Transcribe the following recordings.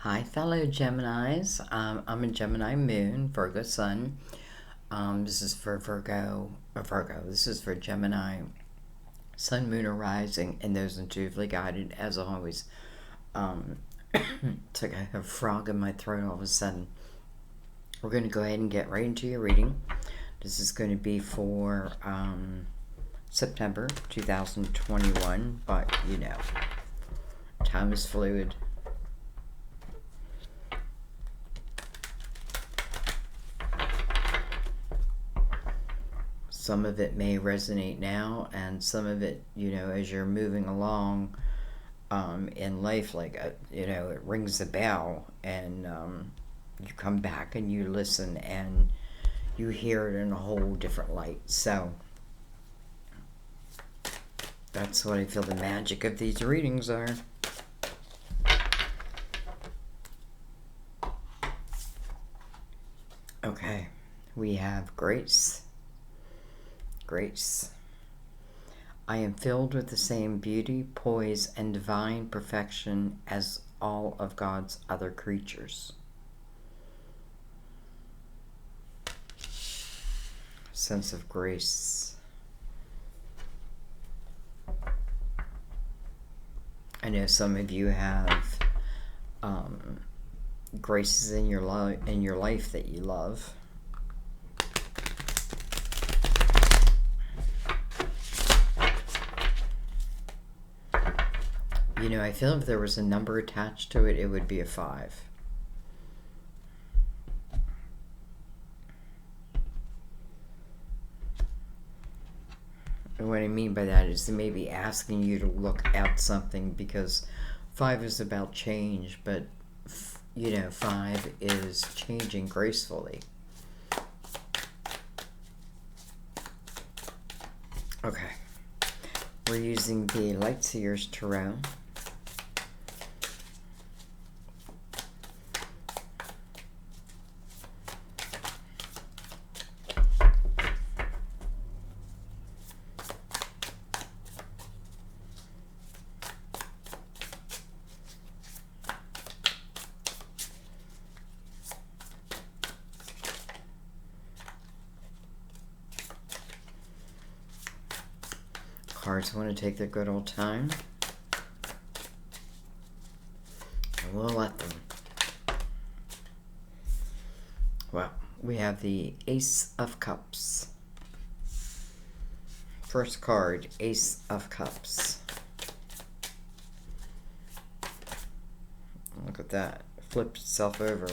Hi, fellow Geminis. I'm a Gemini moon, Virgo sun. This is for Virgo. This is for Gemini, sun, moon, or rising, and those intuitively guided, as always. It's like I have a frog in my throat all of a sudden. We're going to go ahead and get right into your reading. This is going to be for September 2021, but you know, time is fluid. Some of it may resonate now, and some of it, you know, as you're moving along in life, like, you know, it rings a bell, and you come back and you listen and you hear it in a whole different light. So that's what I feel the magic of these readings are. Okay, we have Grace. Grace. I am filled with the same beauty, poise, and divine perfection as all of God's other creatures. Sense of grace. I know some of you have graces in your life that you love. You know, I feel if there was a number attached to it, it would be a 5. And what I mean by that is they may be asking you to look at something, because 5 is about change, but, you know, 5 is changing gracefully. Okay. We're using the Lightseers Tarot. Cards want to take their good old time, and we'll let them. Well, we have the Ace of Cups. First card, Ace of Cups. Look at that. Flipped itself over.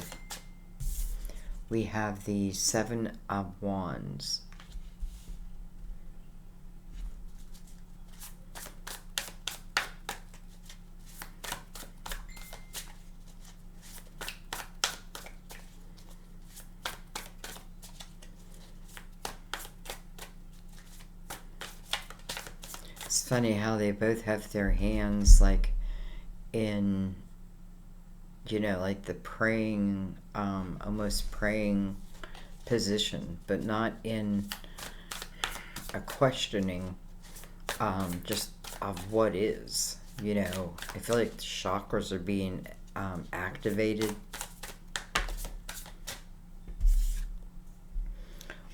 We have the 7 of Wands. It's funny how they both have their hands like in, you know, like the praying, almost praying position, but not in a questioning, just of what is. You know, I feel like the chakras are being activated.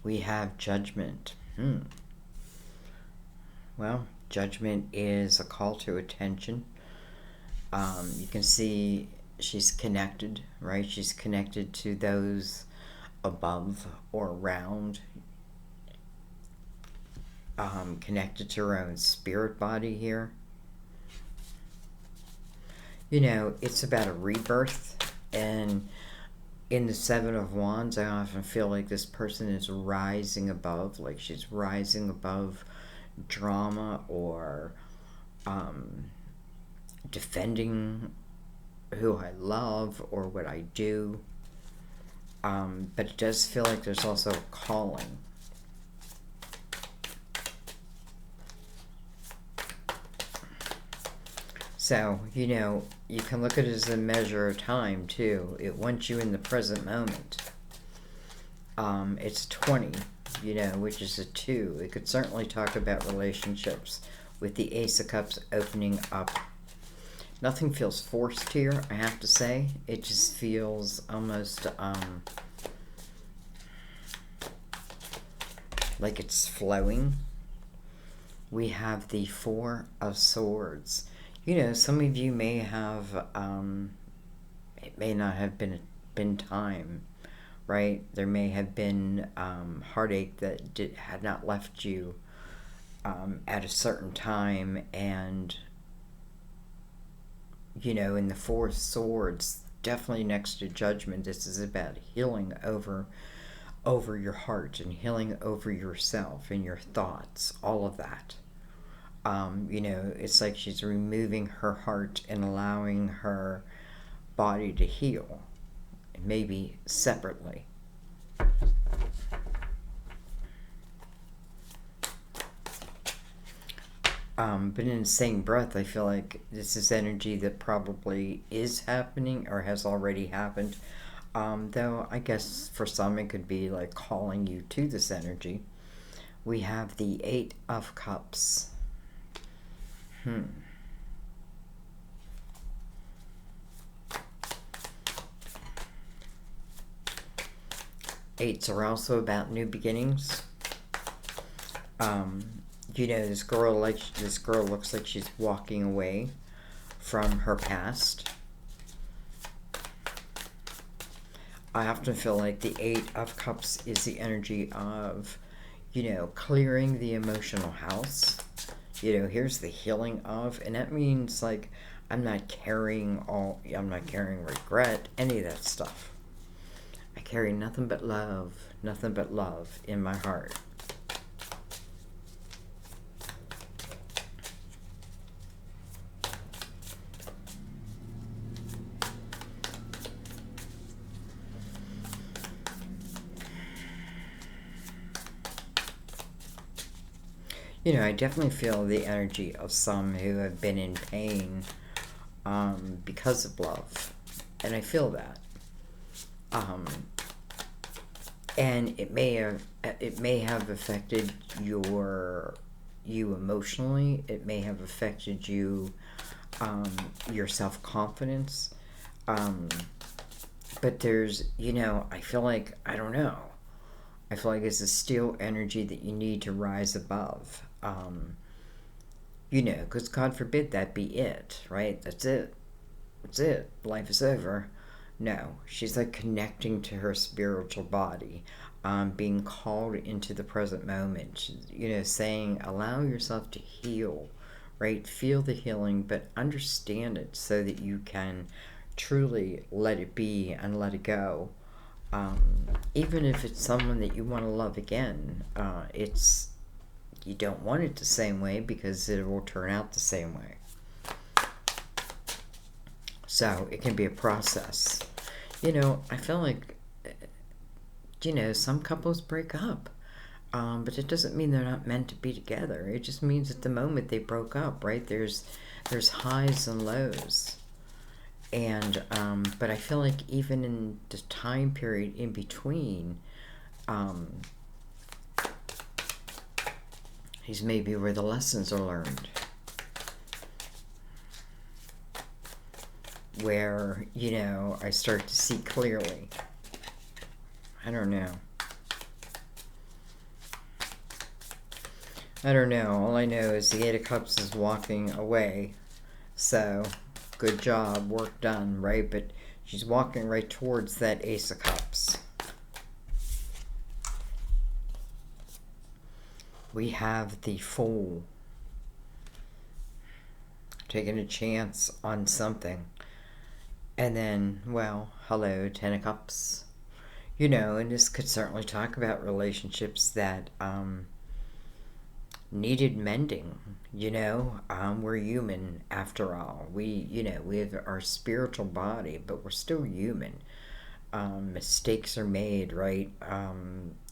We have Judgment. Well, Judgment is a call to attention. You can see she's connected, right? She's connected to those above or around. Connected to her own spirit body here. You know, it's about a rebirth, and in the 7 of Wands, I often feel like this person is rising above, like she's rising above drama or defending who I love or what I do. But it does feel like there's also a calling. So, you know, you can look at it as a measure of time, too. It wants you in the present moment. It's 20, you know, which is a 2. It could certainly talk about relationships with the Ace of Cups opening up. Nothing feels forced here, I have to say. It just feels almost like it's flowing. We have the Four of Swords. You know, some of you may have, it may not have been time, right? There may have been heartache that had not left you at a certain time, and you know, in the Four of Swords, definitely next to Judgment, this is about healing over your heart and healing over yourself and your thoughts, all of that. You know, it's like she's removing her heart and allowing her body to heal, maybe separately. But in the same breath, I feel like this is energy that probably is happening or has already happened. Though I guess for some it could be like calling you to this energy. We have the Eight of Cups. Eights are also about new beginnings. You know, this girl looks like she's walking away from her past. I often feel like the Eight of Cups is the energy of, you know, clearing the emotional house. You know, here's the healing of, and that means like I'm not carrying regret, any of that stuff. I carry nothing but love in my heart. You know, I definitely feel the energy of some who have been in pain because of love. And I feel that. And it may have affected you emotionally. It may have affected you, your self-confidence. But there's, you know, I feel like, I don't know. I feel like it's a still energy that you need to rise above. You know, because God forbid that be it, right? That's it. Life is over. No, she's like connecting to her spiritual body, being called into the present moment. You know, saying, allow yourself to heal, right? Feel the healing, but understand it so that you can truly let it be and let it go. Even if it's someone that you want to love again, you don't want it the same way because it will turn out the same way. So it can be a process. You know, I feel like, you know, some couples break up, but it doesn't mean they're not meant to be together. It just means at the moment they broke up, right? There's highs and lows. And but I feel like even in the time period in between, is maybe where the lessons are learned, where, you know, I start to see clearly. I don't know. All I know is the Eight of Cups is walking away, so good job, work done, right? But she's walking right towards that Ace of Cups. We have the Fool, taking a chance on something. And then, well, hello, Ten of Cups. You know, and this could certainly talk about relationships that needed mending. You know, we're human after all. We have our spiritual body, but we're still human. Mistakes are made, right?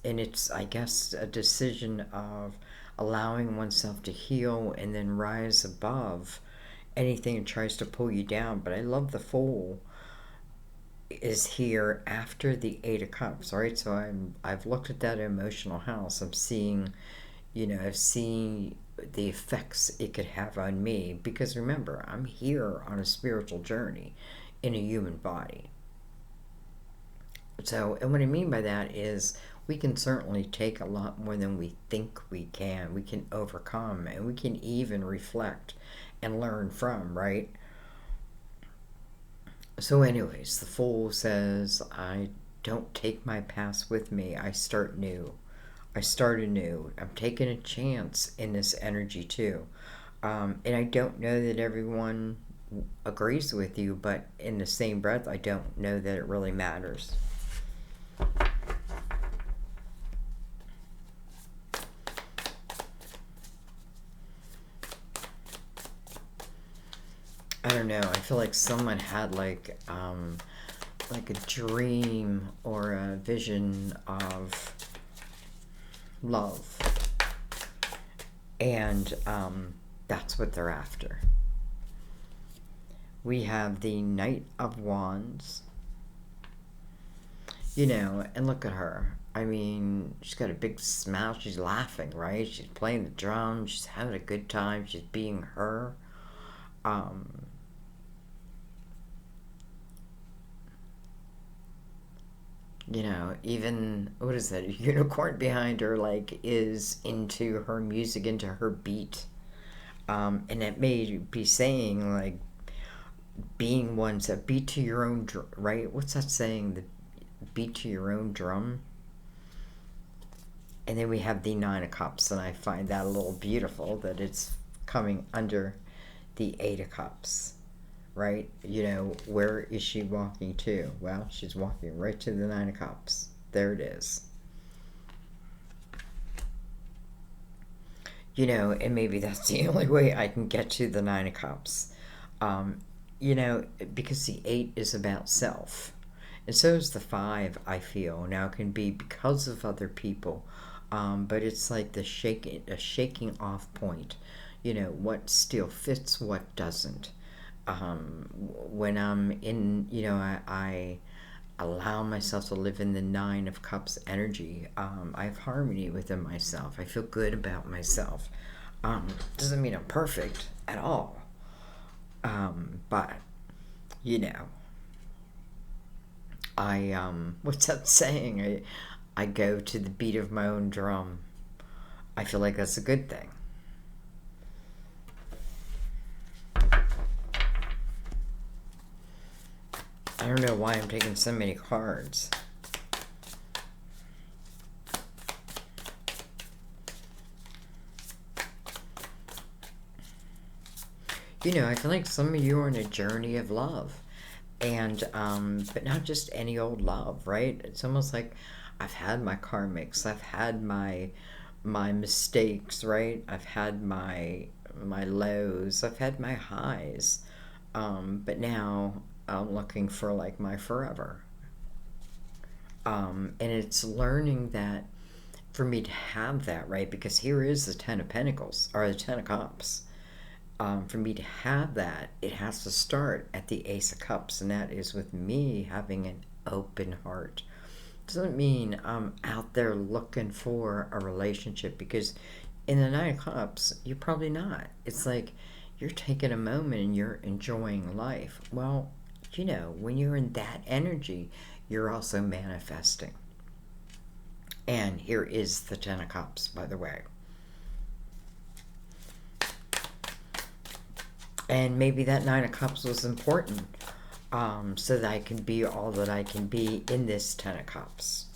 And it's, I guess, a decision of allowing oneself to heal and then rise above anything that tries to pull you down. But I love the Fool is here after the Eight of Cups, right? So I've looked at that emotional house. I'm seeing, you know, I've seen the effects it could have on me, because remember, I'm here on a spiritual journey in a human body. So, and what I mean by that is we can certainly take a lot more than we think we can. We can overcome, and we can even reflect and learn from, right? So anyways, the Fool says, I don't take my past with me. I start new. I start anew. I'm taking a chance in this energy too. And I don't know that everyone agrees with you, but in the same breath, I don't know that it really matters. I don't know. I feel like someone had like a dream or a vision of love, and that's what they're after. We have the Knight of Wands. You know, and look at her. I mean, she's got a big smile. She's laughing, right? She's playing the drums. She's having a good time. She's being her. Um, you know, even, what is that? A unicorn behind her, like, is into her music, into her beat. And it may be saying, like, being one's a beat to your own, right? What's that saying? The beat to your own drum. And then we have the Nine of Cups, and I find that a little beautiful that it's coming under the Eight of Cups, right? You know, where is she walking to? Well, she's walking right to the Nine of Cups. There it is. You know, and maybe that's the only way I can get to the Nine of Cups. You know, because the Eight is about self. And so is the Five, I feel. Now, it can be because of other people, but it's like a shaking off point. You know, what still fits, what doesn't. When I'm in, you know, I allow myself to live in the Nine of Cups energy. I have harmony within myself. I feel good about myself. Doesn't mean I'm perfect at all. But, you know, what's that saying? I go to the beat of my own drum. I feel like that's a good thing. I don't know why I'm taking so many cards. You know, I feel like some of you are on a journey of love. And, but not just any old love, right? It's almost like I've had my karmics. I've had my mistakes, right? I've had my lows. I've had my highs. But now I'm looking for like my forever. And it's learning that for me to have that, right? Because here is the Ten of Pentacles, or the Ten of Cups. For me to have that, it has to start at the Ace of Cups, and that is with me having an open heart. Doesn't mean I'm out there looking for a relationship, because in the Nine of Cups, you're probably not. It's like you're taking a moment and you're enjoying life. Well, you know, when you're in that energy, you're also manifesting. And here is the Ten of Cups, by the way. And maybe that Nine of Cups was important, so that I can be all that I can be in this Ten of Cups.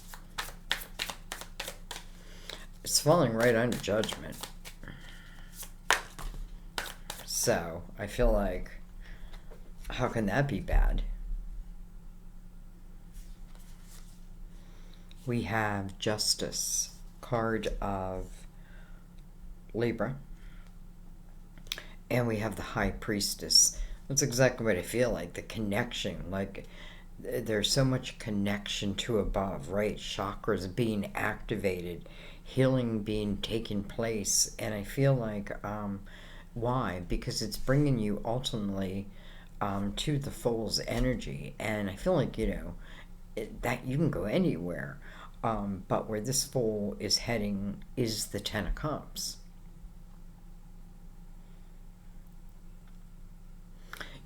It's falling right under Judgment. So, I feel like, how can that be bad? We have Justice, card of Libra. And we have the High Priestess. That's exactly what I feel like. The connection. Like, there's so much connection to above, right? Chakras being activated. Healing being taken place. And I feel like, why? Because it's bringing you ultimately to the Fool's energy. And I feel like, you know, that you can go anywhere. But where this Fool is heading is the Ten of Cups.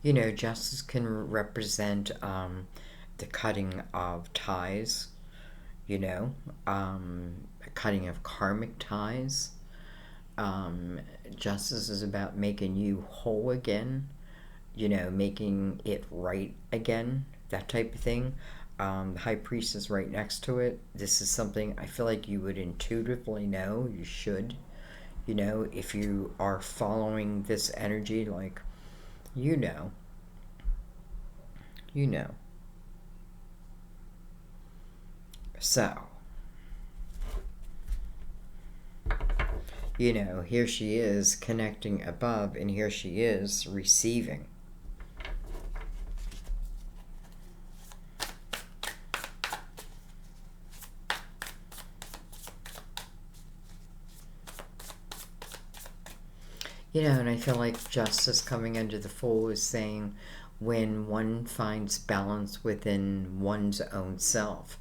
You know, justice can represent the cutting of ties, you know, cutting of karmic ties. Justice is about making you whole again, you know, making it right again, that type of thing. The high priest is right next to it. This is something I feel like you would intuitively know. You should, you know, if you are following this energy, like, you know, you know. So, you know, here she is connecting above, and here she is receiving. You know, and I feel like justice coming under the Fool is saying when one finds balance within one's own self.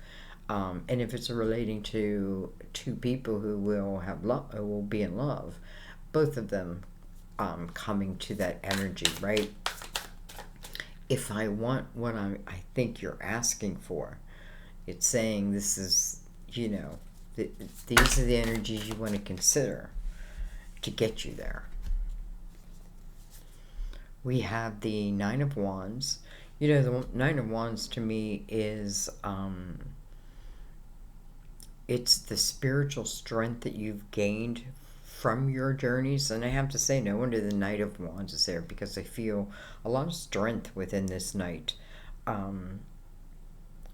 And if it's relating to two people who will have love, who will be in love, both of them coming to that energy, right? If I want what I think you're asking for, it's saying this is, you know, these are the energies you want to consider to get you there. We have the Nine of Wands. You know, the Nine of Wands to me is, it's the spiritual strength that you've gained from your journeys. And I have to say, no wonder the Knight of Wands is there, because I feel a lot of strength within this Knight. You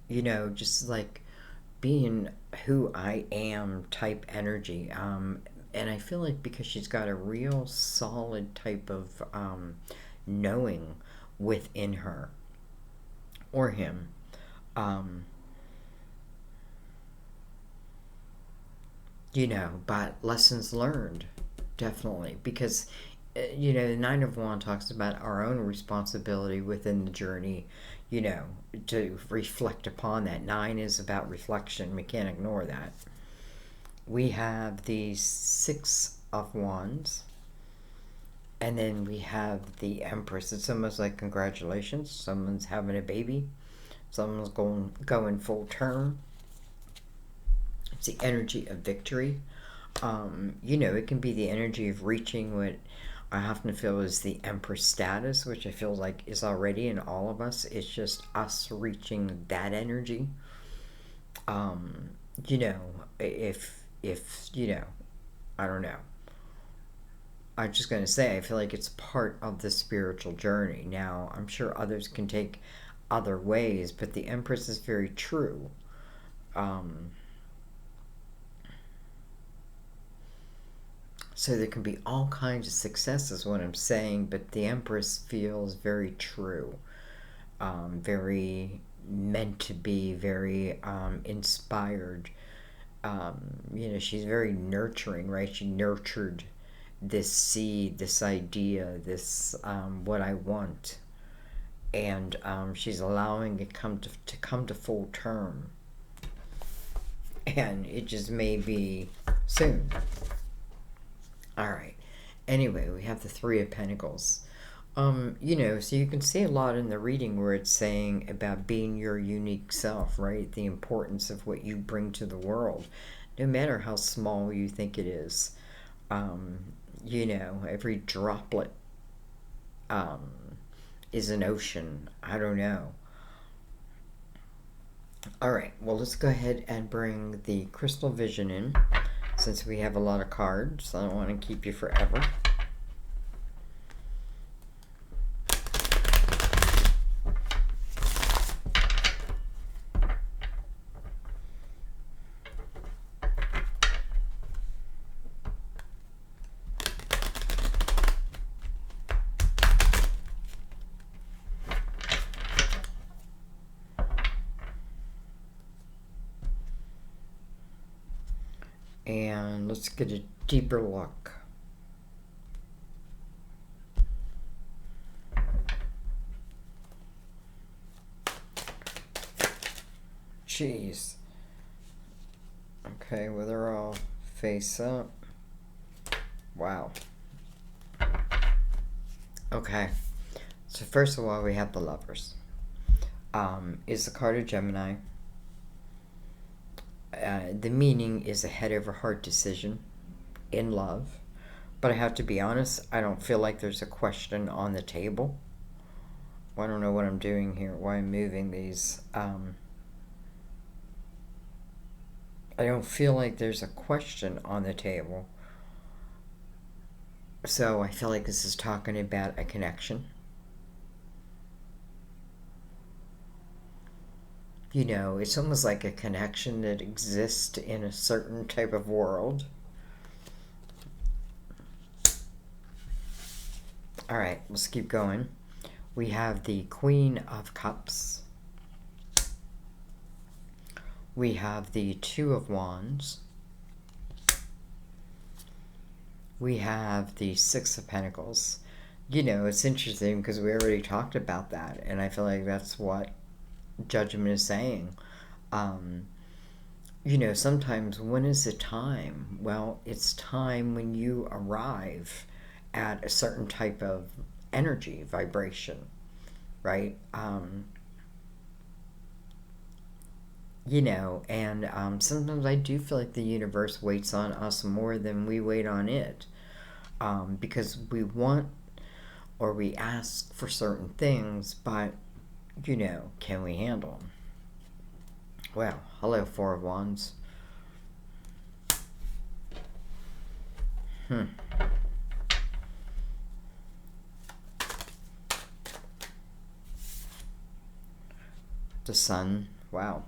know, just like being who I am type energy. And I feel like because she's got a real solid type of knowing within her or him. You know, but lessons learned, definitely, because you know, the Nine of Wands talks about our own responsibility within the journey, you know, to reflect upon that. Nine is about reflection. We can't ignore that. We have the Six of Wands, and then we have the Empress. It's almost like congratulations, someone's having a baby, someone's going full term. It's the energy of victory. You know, it can be the energy of reaching what I often feel is the Empress status, which I feel like is already in all of us. It's just us reaching that energy. You know, if you know, I don't know. I'm just going to say, I feel like it's part of the spiritual journey. Now, I'm sure others can take other ways, but the Empress is very true. So there can be all kinds of successes, what I'm saying, but the Empress feels very true, very meant to be, very inspired. You know, she's very nurturing, right? She nurtured this seed, this idea, this what I want, and she's allowing it to come to full term, and it just may be soon. All right. Anyway, we have the Three of Pentacles. You know, so you can see a lot in the reading where it's saying about being your unique self, right? The importance of what you bring to the world, no matter how small you think it is. You know, every droplet is an ocean. I don't know. All right, well, let's go ahead and bring the crystal vision in, since we have a lot of cards. I don't want to keep you forever. And let's get a deeper look. Jeez. Okay, well, they're all face up. Wow. Okay. So first of all, we have the Lovers. Is the card of Gemini. The meaning is a head over heart decision in love. But I have to be honest, I don't feel like there's a question on the table. Well, I don't know what I'm doing here, why I'm moving these. I don't feel like there's a question on the table. So I feel like this is talking about a connection. You know, it's almost like a connection that exists in a certain type of world. All right, let's keep going. We have the Queen of Cups. We have the Two of Wands. We have the Six of Pentacles. You know, it's interesting because we already talked about that, and I feel like that's what Judgment is saying. You know, sometimes when is the time? Well, it's time when you arrive at a certain type of energy, vibration, right? You know, and sometimes I do feel like the universe waits on us more than we wait on it, because we want or we ask for certain things, but, you know, can we handle them? Well, hello, Four of Wands. The Sun. Wow.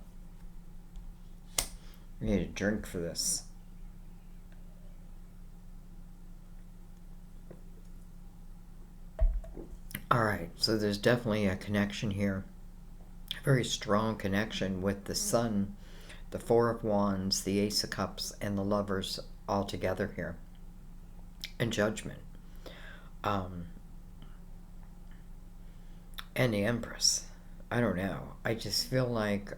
I need a drink for this. Alright, so there's definitely a connection here. A very strong connection with the Sun, the Four of Wands, the Ace of Cups, and the Lovers all together here. And Judgment. And the Empress. I don't know. I just feel like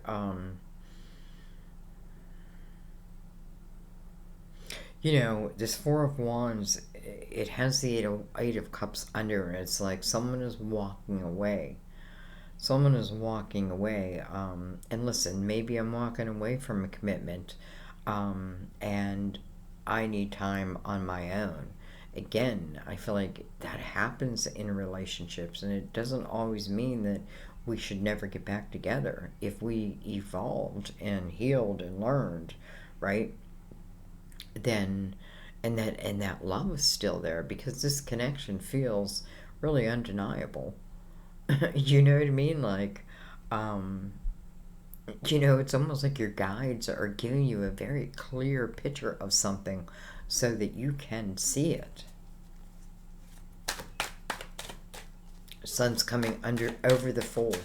you know, this Four of Wands, it has the Eight of Cups under it. It's like someone is walking away. Someone is walking away. And listen, maybe I'm walking away from a commitment, and I need time on my own. Again, I feel like that happens in relationships, and it doesn't always mean that we should never get back together if we evolved and healed and learned, right? Then and that love is still there, because this connection feels really undeniable. You know what I mean? Like, you know, it's almost like your guides are giving you a very clear picture of something so that you can see it. Sun's coming over the Fool.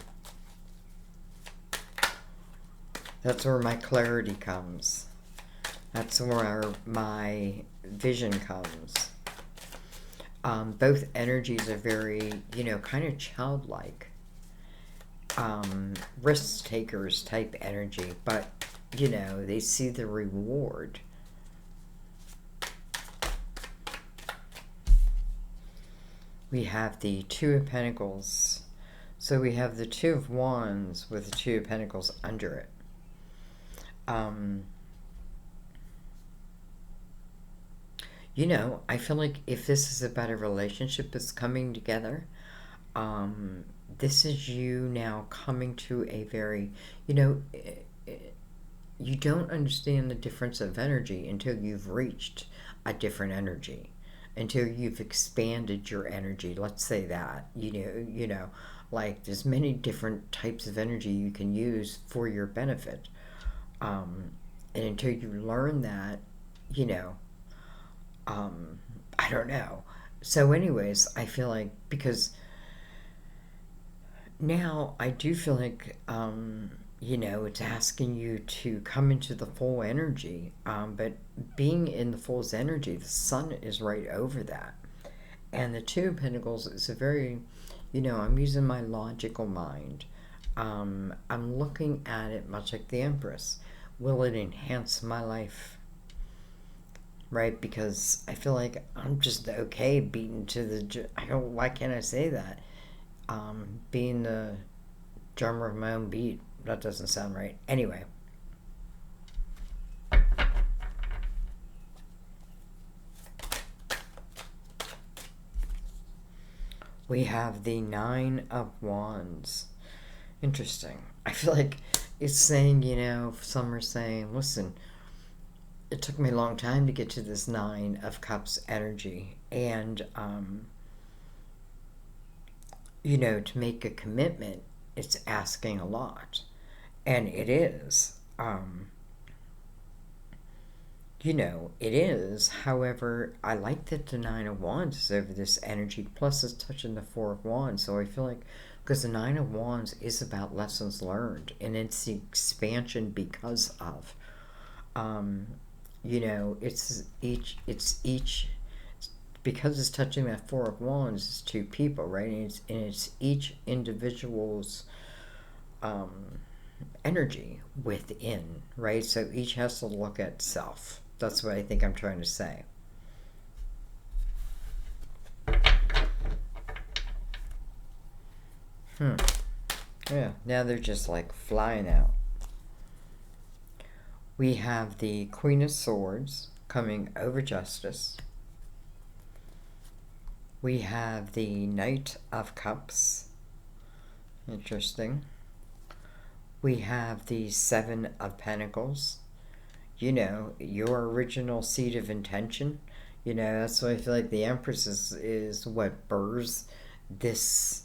That's where my clarity comes. That's where my vision comes. Both energies are very, you know, kind of childlike. Risk takers type energy, but, you know, they see the reward. We have the Two of Pentacles. So we have the Two of Wands with the Two of Pentacles under it. You know, I feel like if this is about a relationship that's coming together, this is you now coming to a very, you know, you don't understand the difference of energy until you've reached a different energy, until you've expanded your energy. Let's say that, you know, like there's many different types of energy you can use for your benefit. And until you learn that, you know, I don't know. So anyways, I feel like, because now I do feel like, you know, it's asking you to come into the full energy. But being in the Fool's energy, the Sun is right over that. And the Two of Pentacles is a very, you know, I'm using my logical mind. I'm looking at it much like the Empress. Will it enhance my life? Right? Because I feel like I'm just okay beaten to the... why can't I say that? being the drummer of my own beat. That doesn't sound right. Anyway. We have the Nine of Wands. Interesting. I feel like it's saying, some are saying, listen, it took me a long time to get to this Nine of Cups energy. And, to make a commitment, it's asking a lot. And it is. It is. However, I like that the Nine of Wands is over this energy. Plus, it's touching the Four of Wands. So I feel like, because the Nine of Wands is about lessons learned, and it's the expansion because of. It's each because it's touching that Four of Wands. It's two people, right? And it's each individual's energy within, right? So each has to look at self. That's what I think I'm trying to say. Yeah, now they're just like flying out. We have the Queen of Swords coming over Justice. We have the Knight of Cups. Interesting. We have the Seven of Pentacles. Your original seed of intention. That's why I feel like the Empress is what births this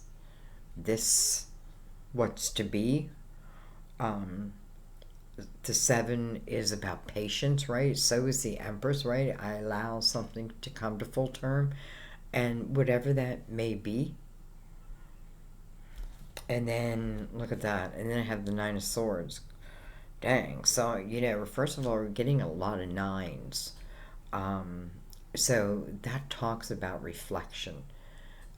what's to be. The Seven is about patience, right? So is the Empress, right? I allow something to come to full term, and whatever that may be. And then look at that. And then I have the Nine of Swords. Dang. So, first of all, we're getting a lot of nines. So that talks about reflection.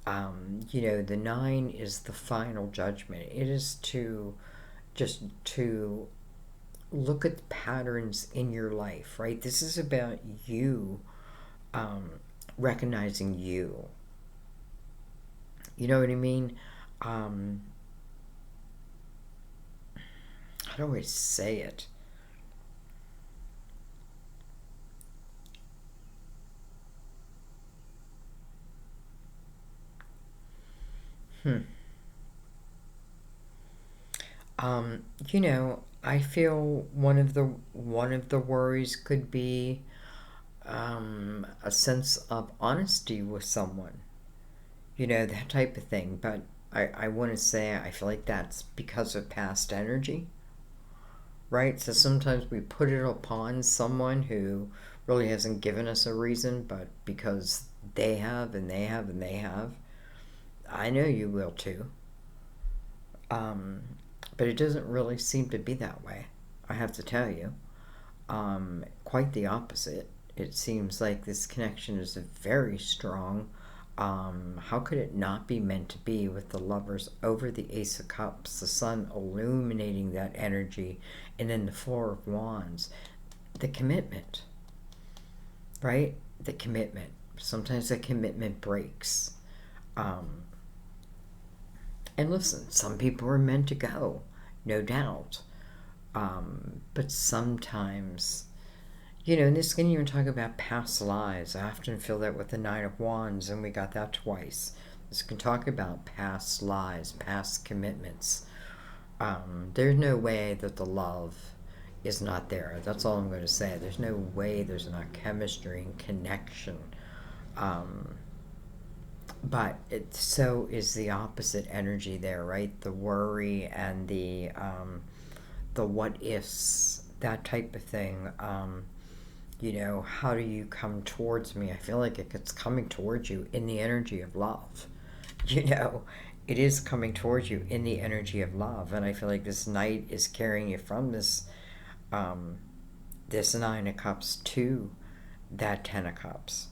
The nine is the final judgment. It is to look at the patterns in your life, right? This is about you recognizing you. You know what I mean? How do I say it? I feel one of the worries could be a sense of honesty with someone. That type of thing. But I want to say I feel like that's because of past energy, right? So sometimes we put it upon someone who really hasn't given us a reason, but because they have and they have and they have. I know you will too. But it doesn't really seem to be that way, I have to tell you. Quite the opposite. It seems like this connection is very strong. How could it not be meant to be with the Lovers over the Ace of Cups, the Sun illuminating that energy, and then the Four of Wands? The commitment, right? The commitment. Sometimes the commitment breaks. And listen, some people are meant to go, no doubt. But sometimes, and this can even talk about past lives. I often feel that with the Nine of Wands, and we got that twice. This can talk about past lives, past commitments. There's no way that the love is not there. That's all I'm going to say. There's no way there's not chemistry and connection. But so is the opposite energy there, right? The worry and the what ifs, that type of thing. How do you come towards me? I feel like it's coming towards you in the energy of love. It is coming towards you in the energy of love, and I feel like this Knight is carrying you from this Nine of Cups to that Ten of Cups.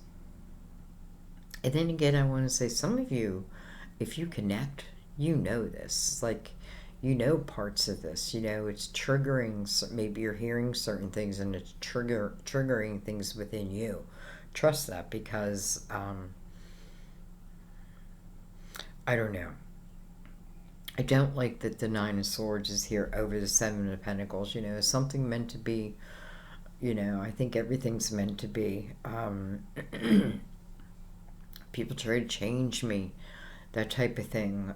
And then again, I want to say, some of you, if you connect, this. Like, parts of this. It's triggering. Maybe you're hearing certain things, and it's triggering things within you. Trust that, because I don't know. I don't like that the Nine of Swords is here over the Seven of Pentacles. You know, is something meant to be? You know, I think everything's meant to be. People try to change me, that type of thing.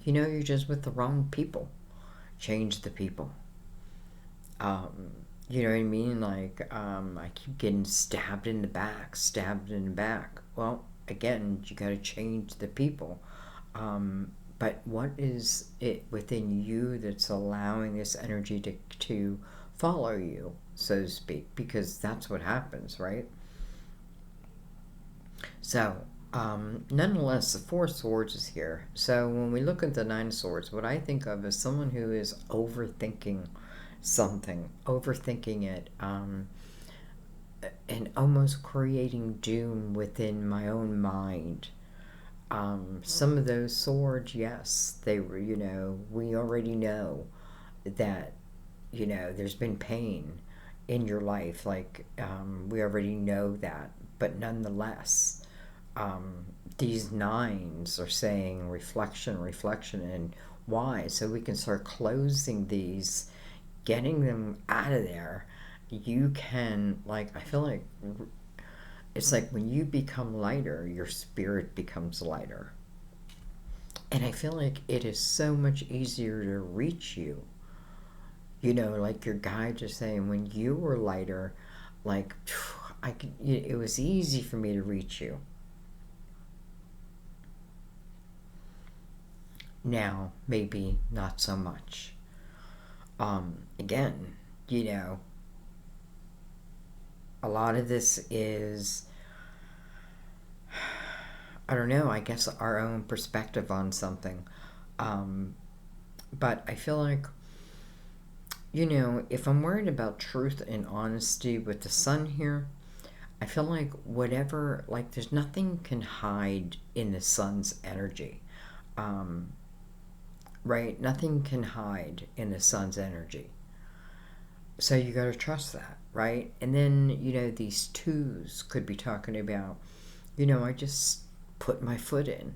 You know, you're just with the wrong people. Change the people. You know what I mean? Like, I keep getting stabbed in the back, stabbed in the back. Well, again, you got to change the people. But what is it within you that's allowing this energy to follow you, so to speak? Because that's what happens, right? So, nonetheless, the Four of Swords is here. So when we look at the Nine of Swords, what I think of is someone who is overthinking something, overthinking it, and almost creating doom within my own mind. Some of those swords, yes, they were, you know, we already know that, you know, there's been pain in your life. Like, we already know that. But nonetheless, these nines are saying reflection, reflection, and why? So we can start closing these, getting them out of there. You can, like, I feel like it's like when you become lighter, your spirit becomes lighter. And I feel like it is so much easier to reach you. You know, like your guide just saying, when you were lighter, like, it was easy for me to reach you. Now, maybe not so much. Again, you know, a lot of this is, I don't know, I guess our own perspective on something. But I feel like, you know, if I'm worried about truth and honesty with the sun here, I feel like whatever, like, there's nothing can hide in the sun's energy. Right? Nothing can hide in the sun's energy. So you got to trust that, right? And then, you know, these twos could be talking about, you know, I just put my foot in,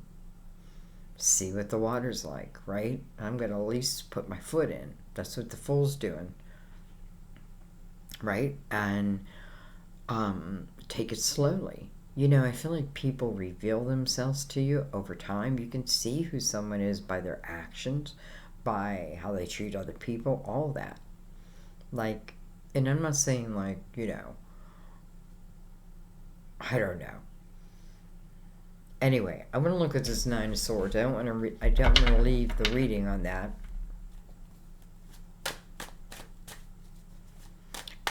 see what the water's like, right? I'm going to at least put my foot in. That's what the Fool's doing, right? And take it slowly. You know, I feel like people reveal themselves to you over time. You can see who someone is by their actions, by how they treat other people, all that. Like, and I'm not saying, like, you know, I don't know. Anyway, I want to look at this Nine of Swords. I don't want to leave the reading on that.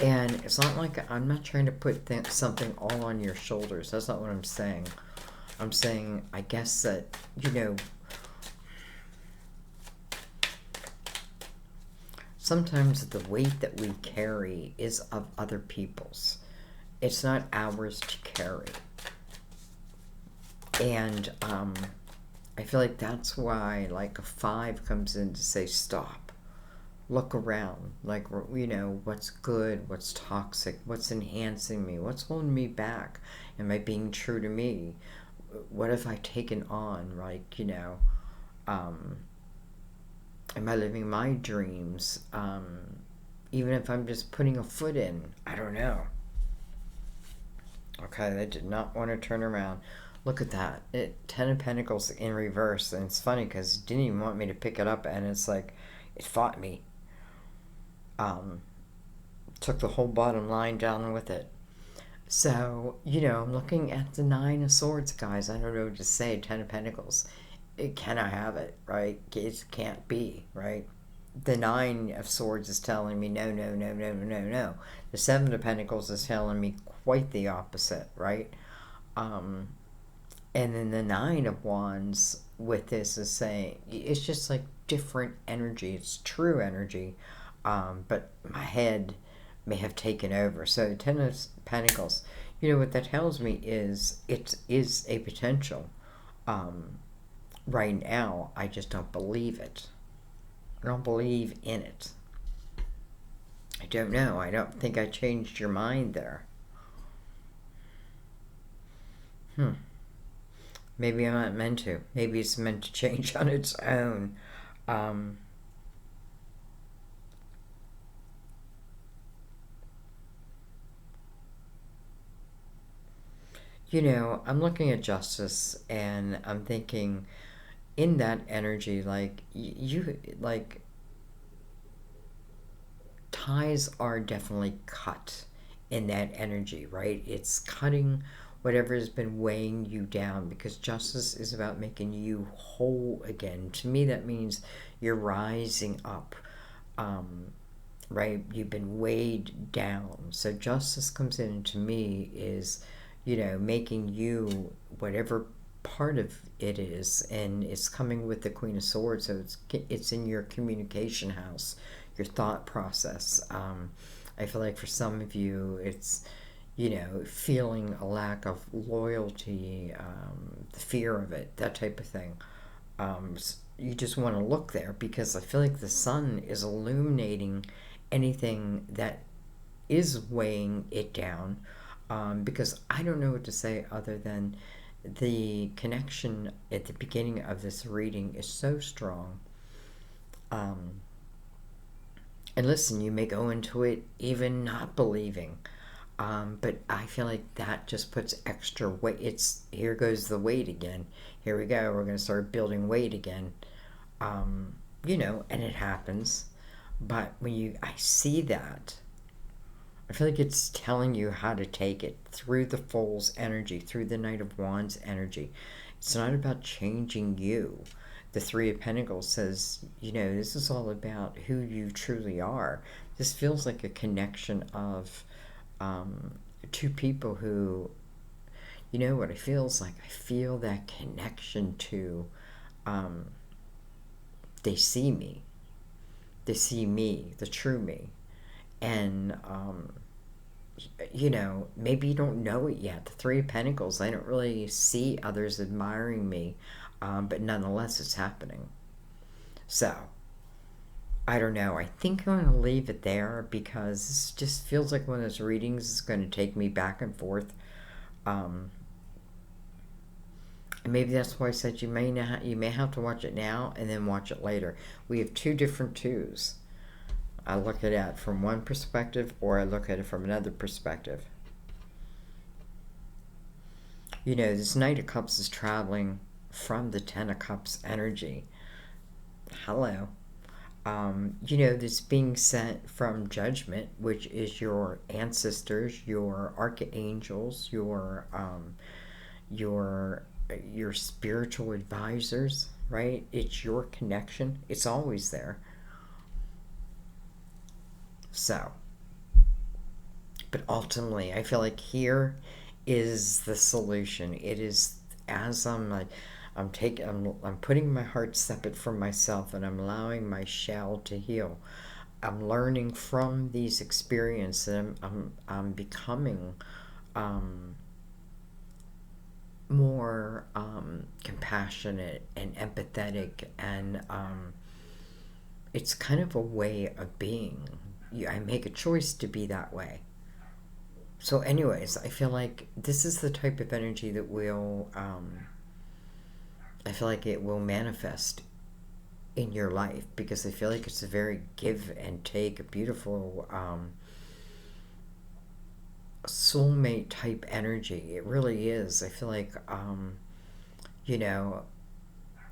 And it's not like I'm not trying to put something all on your shoulders. That's not what I'm saying. I'm saying, I guess that, you know, sometimes the weight that we carry is of other people's. It's not ours to carry. And I feel like that's why, like, a 5 comes in to say stop. Look around, like, you know, what's good, what's toxic, what's enhancing me, what's holding me back, am I being true to me, what have I taken on, like, you know, am I living my dreams, even if I'm just putting a foot in, I don't know. Okay, I did not want to turn around. Look at that, 10 of Pentacles in reverse, and it's funny because it didn't even want me to pick it up, and it's like, it fought me. Took the whole bottom line down with it. So, you know, I'm looking at the Nine of Swords, guys. I don't know what to say. 10 of Pentacles. Can I have it, right? It can't be, right? The Nine of Swords is telling me no, no, no, no, no, no. The Seven of Pentacles is telling me quite the opposite, right? And then the Nine of Wands with this is saying, it's just like different energy. It's true energy. But my head may have taken over. So 10 of Pentacles, you know what that tells me is it is a potential. Right now, I just don't believe it. I don't believe in it. I don't know. I don't think I changed your mind there. Maybe I'm not meant to. Maybe it's meant to change on its own. Um, I'm looking at justice and I'm thinking in that energy, like, like, ties are definitely cut in that energy, right? It's cutting whatever has been weighing you down because justice is about making you whole again. To me, that means you're rising up, um, right? You've been weighed down. So justice comes in, and to me, is, making you whatever part of it is, and it's coming with the Queen of Swords, so it's in your communication house, your thought process. I feel like for some of you, it's feeling a lack of loyalty, the fear of it, that type of thing. You just want to look there because I feel like the sun is illuminating anything that is weighing it down, because I don't know what to say other than the connection at the beginning of this reading is so strong. Um, and listen, you may go into it even not believing, but I feel like that just puts extra weight. Here goes the weight again. Here we go. We're going to start building weight again. And it happens. But I see that, I feel like it's telling you how to take it through the Fool's energy, through the Knight of Wands energy. It's not about changing you. The Three of Pentacles says, this is all about who you truly are. This feels like a connection of two people who, what it feels like? I feel that connection to, they see me. They see me, the true me. And, maybe you don't know it yet. The Three of Pentacles, I don't really see others admiring me, but nonetheless, it's happening. So, I don't know. I think I'm going to leave it there because this just feels like one of those readings is going to take me back and forth. And maybe that's why I said you may have to watch it now and then watch it later. We have two different twos. I look at it from one perspective or I look at it from another perspective. This Knight of Cups is traveling from the Ten of Cups energy. Hello. This being sent from Judgment, which is your ancestors, your archangels, your spiritual advisors, right? It's your connection. It's always there. So, but ultimately, I feel like here is the solution. It is as I'm putting my heart separate from myself, and I'm allowing my shell to heal. I'm learning from these experiences. I'm becoming more compassionate and empathetic, and it's kind of a way of being. I make a choice to be that way. So anyways, I feel like this is the type of energy that will, I feel like it will manifest in your life, because I feel like it's a very give and take, a beautiful soulmate type energy. It really is. I feel like, I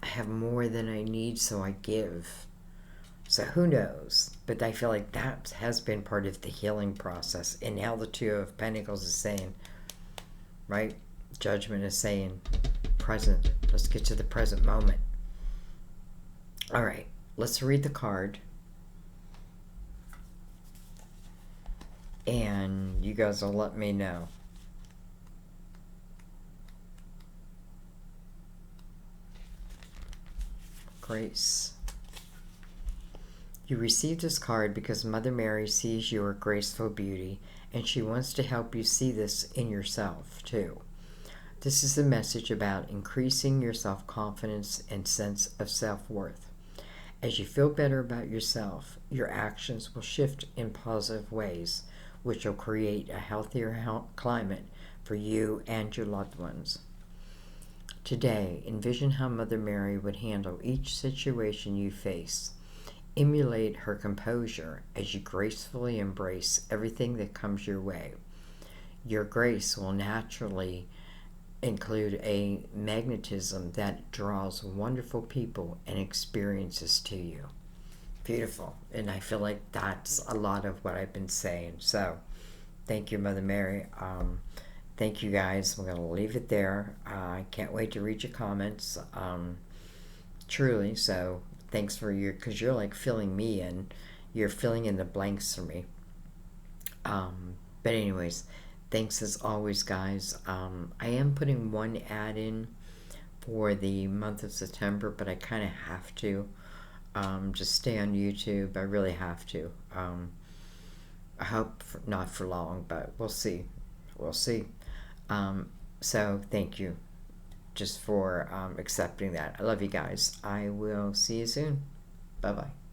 have more than I need, so I give. So who knows? But I feel like that has been part of the healing process. And now the Two of Pentacles is saying, right? Judgment is saying, present. Let's get to the present moment. All right. Let's read the card. And you guys will let me know. Grace. You received this card because Mother Mary sees your graceful beauty, and she wants to help you see this in yourself, too. This is a message about increasing your self-confidence and sense of self-worth. As you feel better about yourself, your actions will shift in positive ways, which will create a healthier climate for you and your loved ones. Today, envision how Mother Mary would handle each situation you face. Emulate her composure as you gracefully embrace everything that comes your way. Your grace will naturally include a magnetism that draws wonderful people and experiences to you. Beautiful. And I feel like that's a lot of what I've been saying. So, thank you, Mother Mary. Thank you, guys. We're going to leave it there. I can't wait to read your comments. Truly. So, thanks for because you're like filling me in. You're filling in the blanks for me. But anyways, thanks as always, guys. I am putting one ad in for the month of September, but I kind of have to. Just stay on YouTube. I really have to. I hope not for long, but we'll see. We'll see. So thank you just for accepting that. I love you guys. I will see you soon. Bye-bye.